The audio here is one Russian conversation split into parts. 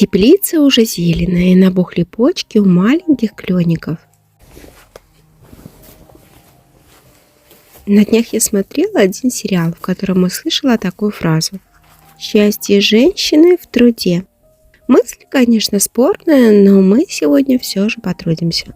теплице уже зелено, и набухли почки у маленьких клеников. На днях я смотрела один сериал, в котором услышала такую фразу: «Счастье женщины в труде». Мысль, конечно, спорная, но мы сегодня все же потрудимся.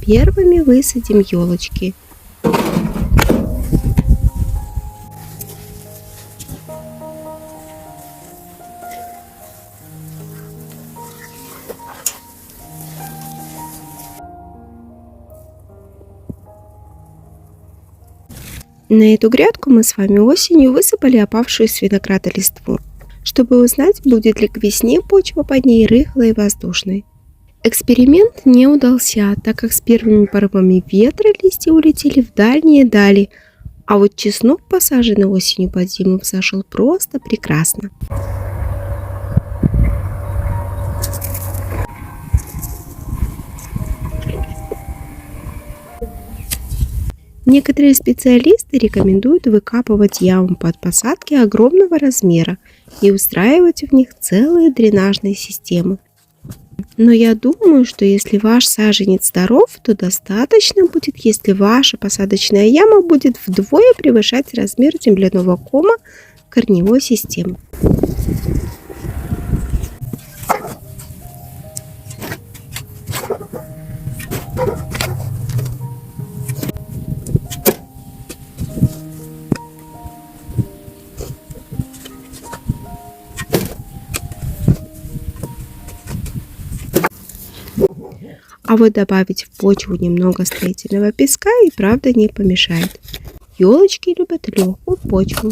Первыми высадим елочки. На эту грядку мы с вами осенью высыпали опавшую с винограда листву, чтобы узнать, будет ли к весне почва под ней рыхлой и воздушной. Эксперимент не удался, так как с первыми порывами ветра листья улетели в дальние дали, а вот чеснок, посаженный осенью под зиму, взошел просто прекрасно. Некоторые специалисты рекомендуют выкапывать яму под посадки огромного размера и устраивать в них целые дренажные системы. Но я думаю, что если ваш саженец здоров, то достаточно будет, если ваша посадочная яма будет вдвое превышать размер земляного кома корневой системы. А вот добавить в почву немного строительного песка и правда не помешает. Елочки любят легкую почву.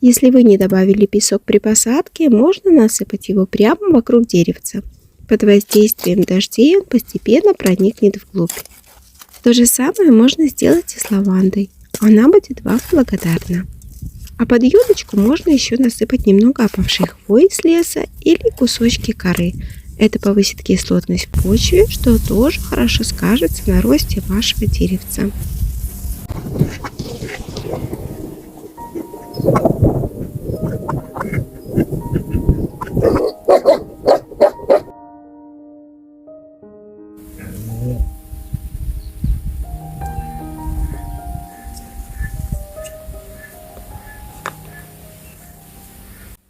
Если вы не добавили песок при посадке, можно насыпать его прямо вокруг деревца. Под воздействием дождей он постепенно проникнет вглубь. То же самое можно сделать и с лавандой. Она будет вам благодарна. А под елочку можно еще насыпать немного опавшей хвои с леса или кусочки коры. Это повысит кислотность в почве, что тоже хорошо скажется на росте вашего деревца.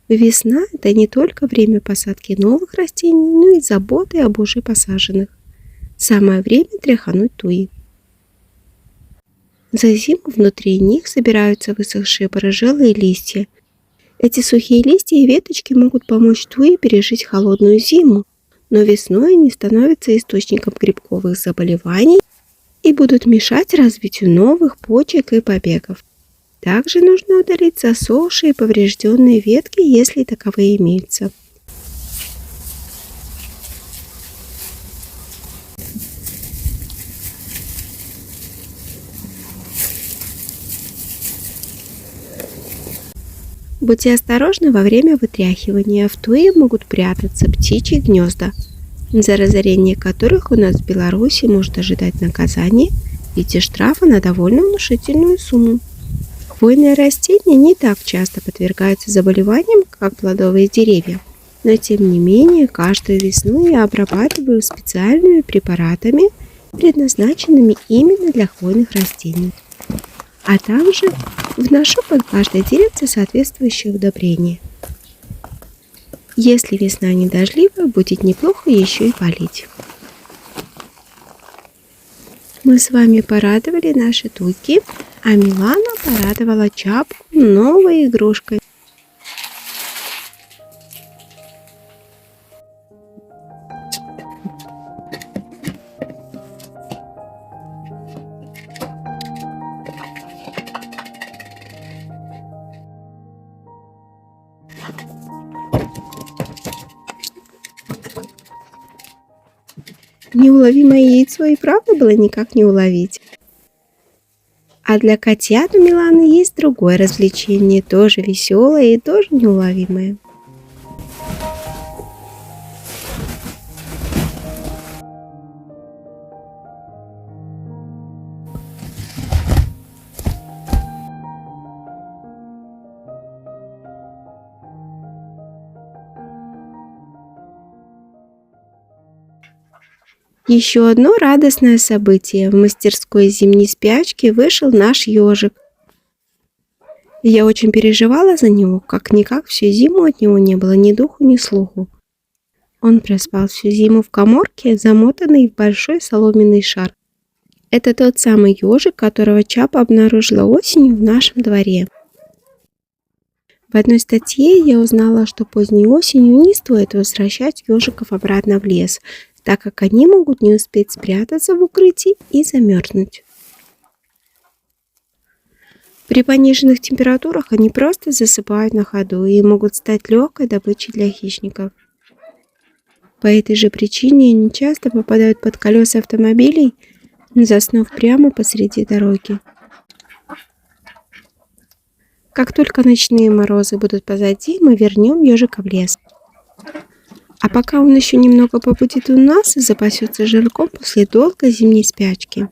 Весна – это не только время посадки новых растений, но и заботы об уже посаженных. Самое время тряхануть туи. За зиму внутри них собираются высохшие порыжелые листья. Эти сухие листья и веточки могут помочь туи пережить холодную зиму, но весной они становятся источником грибковых заболеваний и будут мешать развитию новых почек и побегов. Также нужно удалить засохшие и поврежденные ветки, если таковые имеются. Будьте осторожны во время вытряхивания. В туи могут прятаться птичьи гнезда, за разорение которых у нас в Беларуси может ожидать наказание в виде штрафа на довольно внушительную сумму. Хвойные растения не так часто подвергаются заболеваниям, как плодовые деревья, но тем не менее каждую весну я обрабатываю специальными препаратами, предназначенными именно для хвойных растений. а также вношу под каждое деревце соответствующее удобрение. Если весна не дождливая, будет неплохо еще и полить. Мы с вами порадовали наши туйки, а Милана порадовала Чапку новой игрушкой. Неуловимое яйцо и правда было никак не уловить. А для котят у Миланы есть другое развлечение, тоже веселое и тоже неуловимое. Еще одно радостное событие. В мастерской зимней спячки вышел наш ежик. Я очень переживала за него, как-никак всю зиму от него не было ни духу, ни слуху. Он проспал всю зиму в каморке, замотанный в большой соломенный шар. Это тот самый ежик, которого Чапа обнаружила осенью в нашем дворе. В одной статье я узнала, что поздней осенью не стоит возвращать ежиков обратно в лес, так как они могут не успеть спрятаться в укрытии и замерзнуть. При пониженных температурах они просто засыпают на ходу и могут стать легкой добычей для хищников. По этой же причине они часто попадают под колеса автомобилей, заснув прямо посреди дороги. Как только ночные морозы будут позади, мы вернем ежика в лес. А пока он еще немного побудет у нас и запасется жирком после долгой зимней спячки.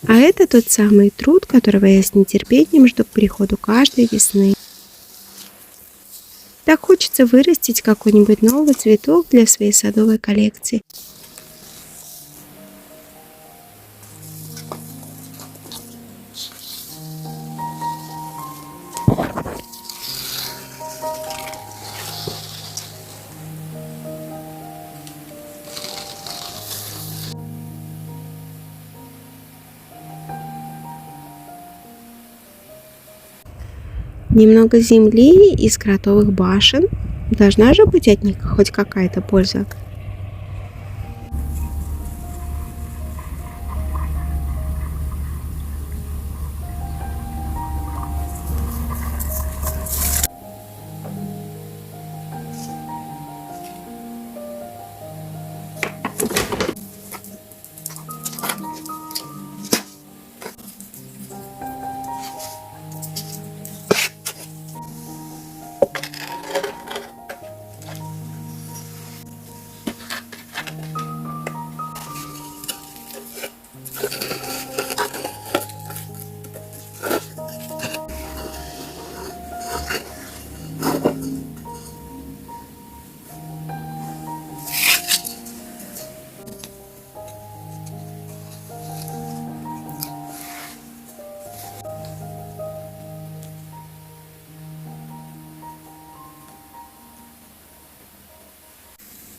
А это тот самый труд, которого я с нетерпением жду к приходу каждой весны. Так хочется вырастить какой-нибудь новый цветок для своей садовой коллекции. Немного земли из кротовых башен. Должна же быть от них хоть какая-то польза.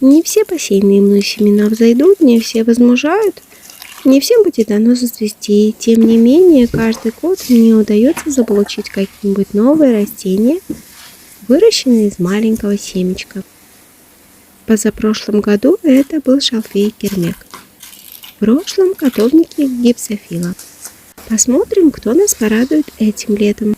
Не все посеянные мной семена взойдут, не все возмужают, не всем будет дано зацвести. Тем не менее, каждый год мне удается заполучить какие-нибудь новые растения, выращенные из маленького семечка. Позапрошлом году это был шалфей кермек. В прошлом котовники гипсофила. Посмотрим, кто нас порадует этим летом.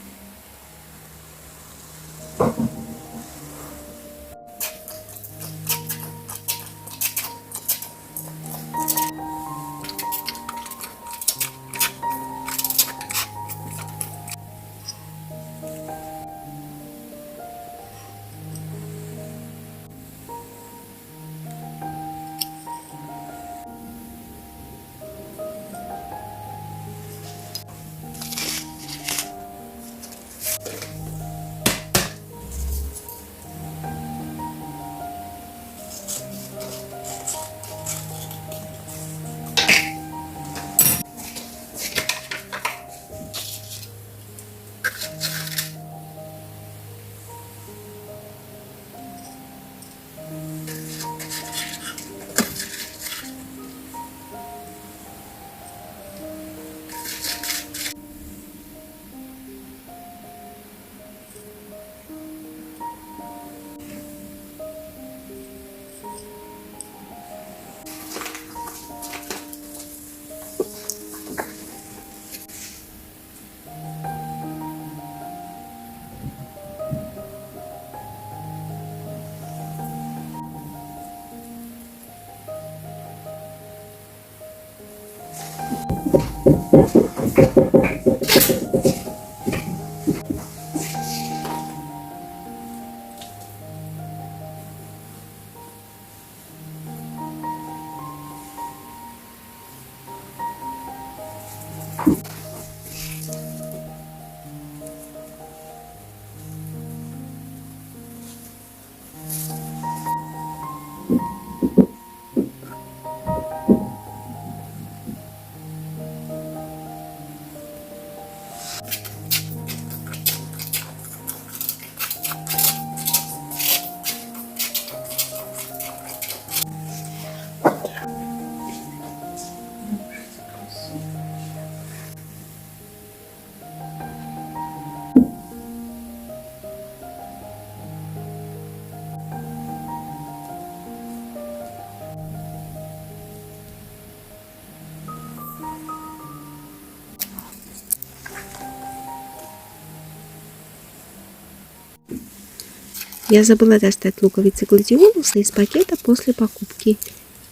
Я забыла достать луковицы гладиолуса из пакета после покупки,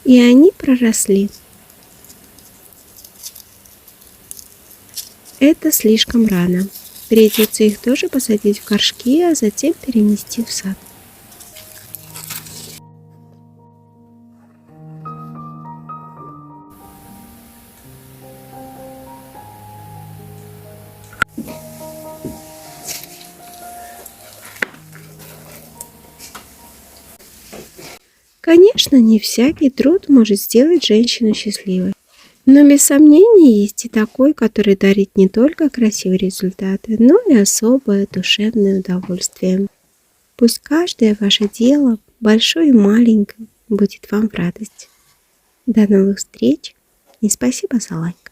и они проросли. Это слишком рано. Придется их тоже посадить в горшки, а затем перенести в сад. Конечно, не всякий труд может сделать женщину счастливой. Но без сомнения есть и такой, который дарит не только красивые результаты, но и особое душевное удовольствие. Пусть каждое ваше дело, большое и маленькое, будет вам в радость. До новых встреч и спасибо за лайк.